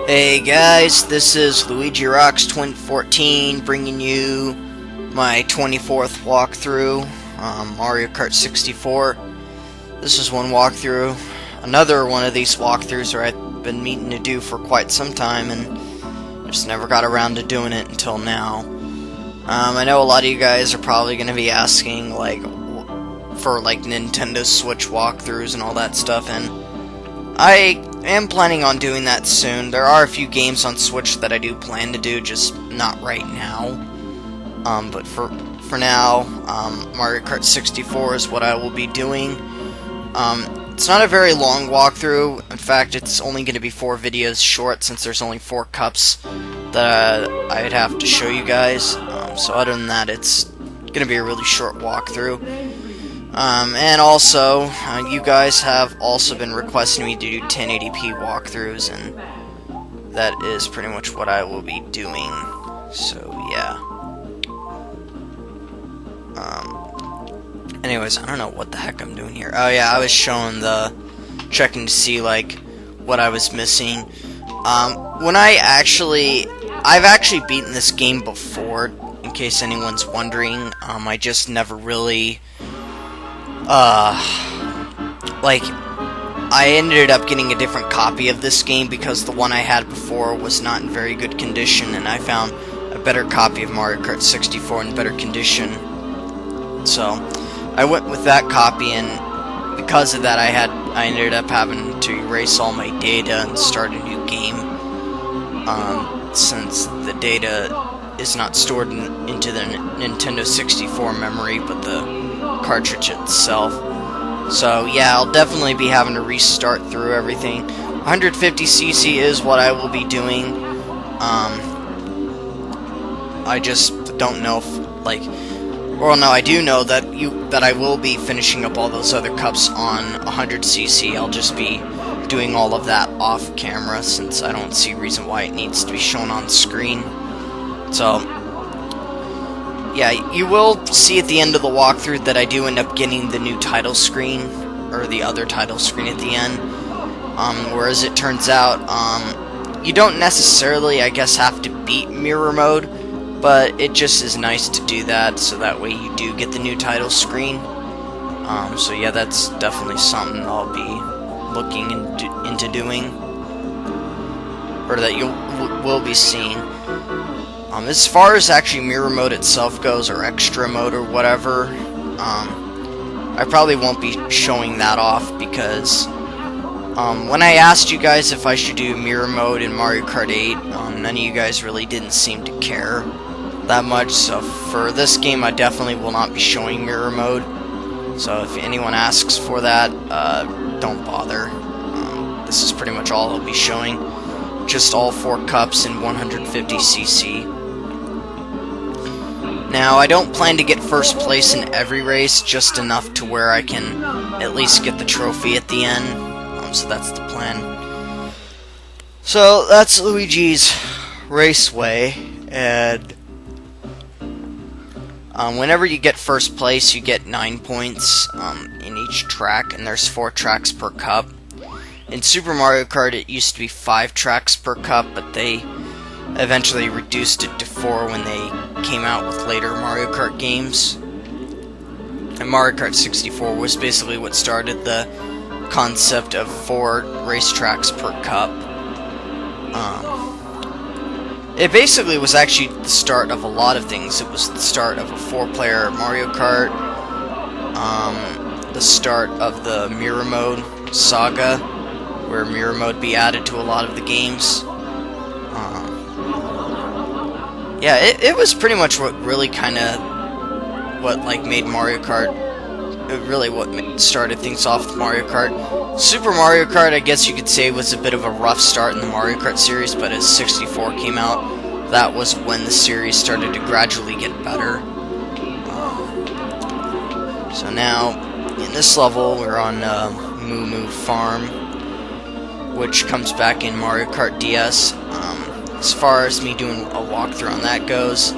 Hey guys, this is Luigi Rocks 2014 bringing you my 24th walkthrough, Mario Kart 64. This is one walkthrough, another one of these walkthroughs that I've been meaning to do for quite some time and just never got around to doing it until now. I know a lot of you guys are probably going to be asking for Nintendo Switch walkthroughs and all that stuff, and I am planning on doing that soon. There are a few games on Switch that I do plan to do, just not right now. But for now, Mario Kart 64 is what I will be doing. It's not a very long walkthrough. In fact, it's only going to be 4 videos short since there's only 4 cups that I'd have to show you guys. So other than that, it's going to be a really short walkthrough. And also, you guys have also been requesting me to do 1080p walkthroughs, and that is pretty much what I will be doing. So, yeah. Anyways, I don't know what the heck I'm doing here. Oh, yeah, I was checking to see, what I was missing. I've actually beaten this game before, in case anyone's wondering. I just never really... I ended up getting a different copy of this game because the one I had before was not in very good condition, and I found a better copy of Mario Kart 64 in better condition. So, I went with that copy, and because of that I ended up having to erase all my data and start a new game, since the data is not stored into the Nintendo 64 memory, but the cartridge itself. So yeah, I'll definitely be having to restart through everything. 150cc is what I will be doing. I just don't know if I do know that I will be finishing up all those other cups on 100cc. I'll just be doing all of that off camera since I don't see a reason why it needs to be shown on screen. So yeah, you will see at the end of the walkthrough that I do end up getting the new title screen, or the other title screen at the end. Whereas it turns out, you don't necessarily, I guess, have to beat mirror mode, but it just is nice to do that, so that way you do get the new title screen. So yeah, that's definitely something I'll be looking into doing, or that you will be seeing. As far as actually mirror mode itself goes, or extra mode or whatever, I probably won't be showing that off because when I asked you guys if I should do mirror mode in Mario Kart 8, none of you guys really didn't seem to care that much, so for this game I definitely will not be showing mirror mode. So if anyone asks for that, don't bother. This is pretty much all I'll be showing. Just all 4 cups in 150cc. Now, I don't plan to get first place in every race, just enough to where I can at least get the trophy at the end. So that's the plan. So that's Luigis Raceway, and whenever you get first place, you get 9 points in each track, and there's 4 tracks per cup. In Super Mario Kart, it used to be 5 tracks per cup, but they eventually reduced it to 4 when they came out with later Mario Kart games. And Mario Kart 64 was basically what started the concept of 4 racetracks per cup. It basically was actually the start of a lot of things. It was the start of a 4-player Mario Kart, the start of the mirror mode saga, where mirror mode be added to a lot of the games. Yeah, it was pretty much what really made Mario Kart, really what started things off with Mario Kart. Super Mario Kart, I guess you could say, was a bit of a rough start in the Mario Kart series, but as 64 came out, that was when the series started to gradually get better. So now, in this level, we're on Moo Moo Farm, which comes back in Mario Kart DS. As far as me doing a walkthrough on that goes,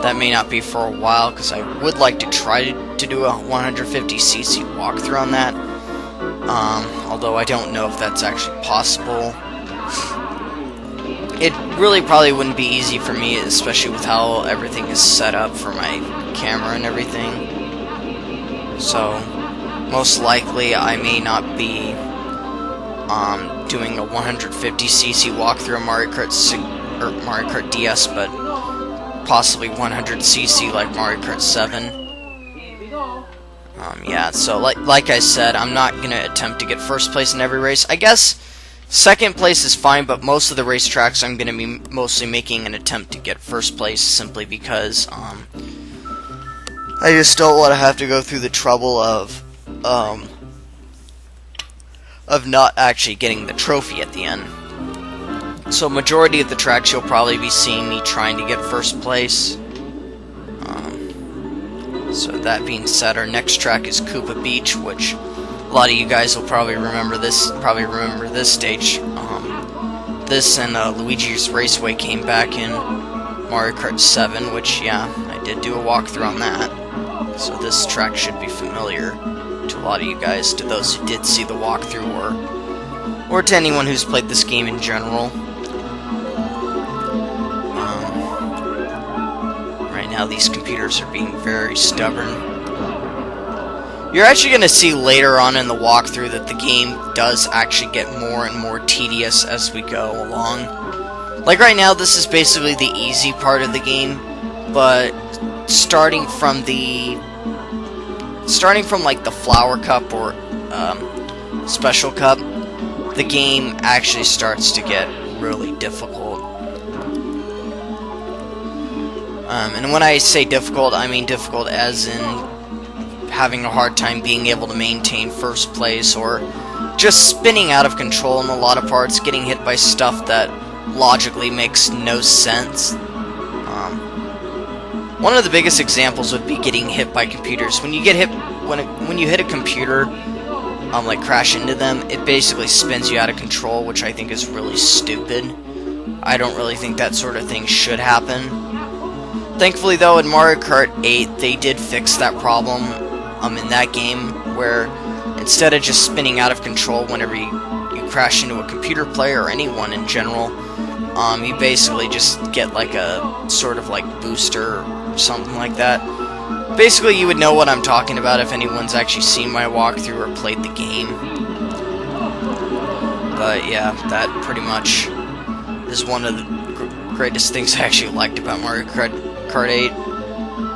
that may not be for a while, because I would like to try to do a 150cc walkthrough on that. Although I don't know if that's actually possible. it really probably wouldn't be easy for me, especially with how everything is set up for my camera and everything. So, most likely I may not be doing a 150cc walkthrough of Mario Kart DS, but possibly 100cc like Mario Kart 7. Yeah, so like I said, I'm not gonna attempt to get first place in every race. I guess second place is fine, but most of the racetracks I'm gonna be mostly making an attempt to get first place, simply because I just don't want to have to go through the trouble of not actually getting the trophy at the end. So majority of the tracks you'll probably be seeing me trying to get first place. So that being said, our next track is Koopa Beach, which a lot of you guys will probably remember this stage. This and Luigis Raceway came back in Mario Kart 7, which, yeah, I did do a walkthrough on that. So this track should be familiar to a lot of you guys, to those who did see the walkthrough, or to anyone who's played this game in general. Right now these computers are being very stubborn. You're actually going to see later on in the walkthrough that the game does actually get more and more tedious as we go along. Like right now, this is basically the easy part of the game, but starting from like the Flower Cup or Special Cup, the game actually starts to get really difficult. And when I say difficult, I mean difficult as in having a hard time being able to maintain first place, or just spinning out of control in a lot of parts, getting hit by stuff that logically makes no sense. One of the biggest examples would be getting hit by computers. When you get hit, when you hit a computer, like crash into them, it basically spins you out of control, which I think is really stupid. I don't really think that sort of thing should happen. Thankfully, though, in Mario Kart 8, they did fix that problem in that game, where instead of just spinning out of control whenever you crash into a computer player or anyone in general, you basically just get like a sort of like booster or something like that. Basically, you would know what I'm talking about if anyone's actually seen my walkthrough or played the game. But yeah, that pretty much is one of the greatest things I actually liked about Mario Kart 8.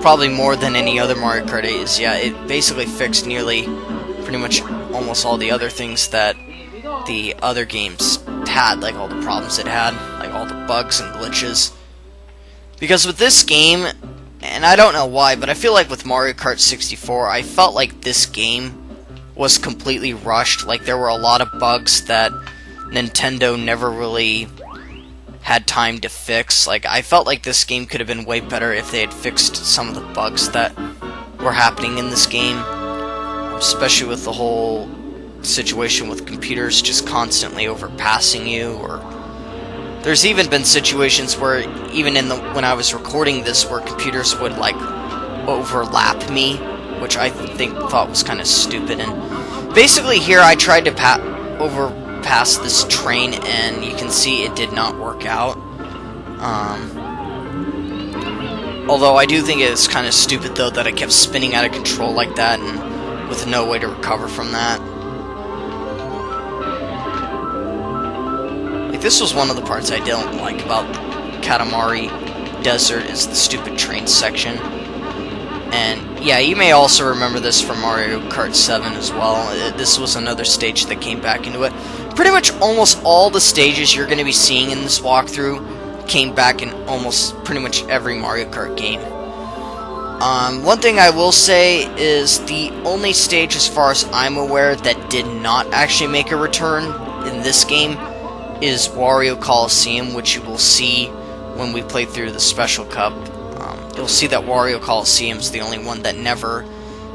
Probably more than any other Mario Kart 8 is, yeah, it basically fixed nearly pretty much almost all the other things that the other games had, like all the problems it had, like all the bugs and glitches. Because with this game, and I don't know why, but I feel like with Mario Kart 64, I felt like this game was completely rushed. Like there were a lot of bugs that Nintendo never really had time to fix. Like I felt like this game could have been way better if they had fixed some of the bugs that were happening in this game, especially with the whole situation with computers just constantly overpassing you. Or there's even been situations where even when I was recording this, where computers would like overlap me, which I thought was kind of stupid. And basically here I tried to overpass this train, and you can see it did not work out. Although I do think it's kind of stupid though that I kept spinning out of control like that and with no way to recover from that. Like this was one of the parts I don't like about Katamari Desert, is the stupid train section. And yeah, you may also remember this from Mario Kart 7 as well. This was another stage that came back into it. Pretty much almost all the stages you're going to be seeing in this walkthrough came back in almost pretty much every Mario Kart game. One thing I will say is the only stage, as far as I'm aware, that did not actually make a return in this game is Wario Coliseum, which you will see when we play through the Special Cup. You'll see that Wario Coliseum is the only one that never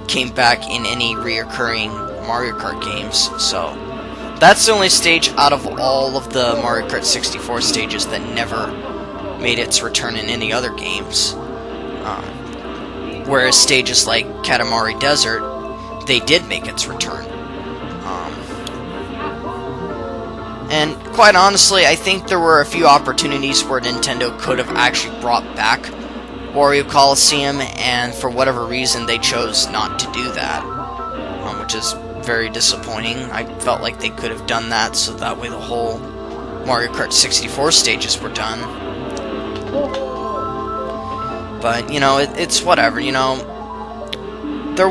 came back in any reoccurring Mario Kart games. So that's the only stage out of all of the Mario Kart 64 stages that never made its return in any other games. Whereas stages like Katamari Desert, they did make its return. And quite honestly, I think there were a few opportunities where Nintendo could have actually brought back Wario Coliseum, and for whatever reason they chose not to do that, which is very disappointing. I felt like they could have done that so that way the whole Mario Kart 64 stages were done. But, you know, it's whatever, you know. There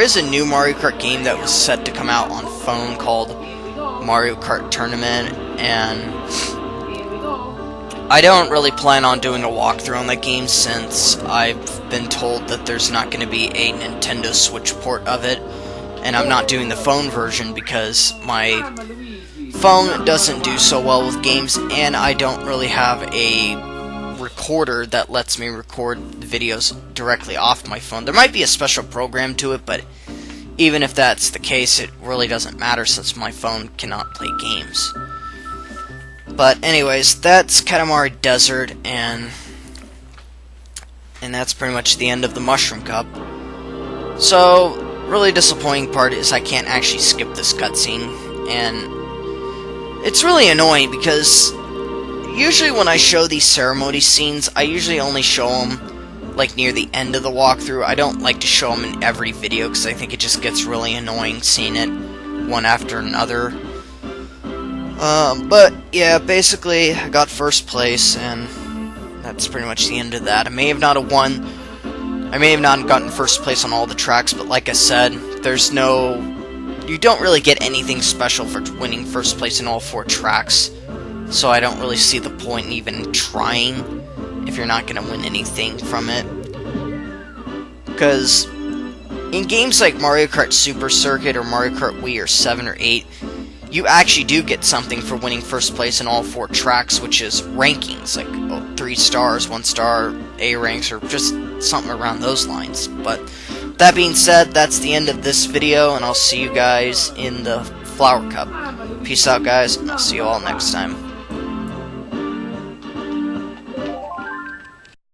is a new Mario Kart game that was set to come out on phone called Mario Kart Tournament, and I don't really plan on doing a walkthrough on that game since I've been told that there's not going to be a Nintendo Switch port of it, and I'm not doing the phone version because my phone doesn't do so well with games, and I don't really have a recorder that lets me record videos directly off my phone. There might be a special program to it, but even if that's the case, it really doesn't matter since my phone cannot play games. But anyways, that's Katamari Desert, and that's pretty much the end of the Mushroom Cup. So, really disappointing part is I can't actually skip this cutscene, and it's really annoying because usually when I show these ceremony scenes, I usually only show them like near the end of the walkthrough. I don't like to show them in every video because I think it just gets really annoying seeing it one after another. But yeah, basically I got first place, and that's pretty much the end of that. I may have not gotten first place on all the tracks, but like I said, you don't really get anything special for winning first place in all 4 tracks. So I don't really see the point in even trying if you're not going to win anything from it. Because in games like Mario Kart Super Circuit or Mario Kart Wii or 7 or 8, you actually do get something for winning first place in all 4 tracks, which is rankings, like 3 stars, 1 star, A ranks, or just something around those lines. But that being said, that's the end of this video, and I'll see you guys in the Flower Cup. Peace out, guys, and I'll see you all next time.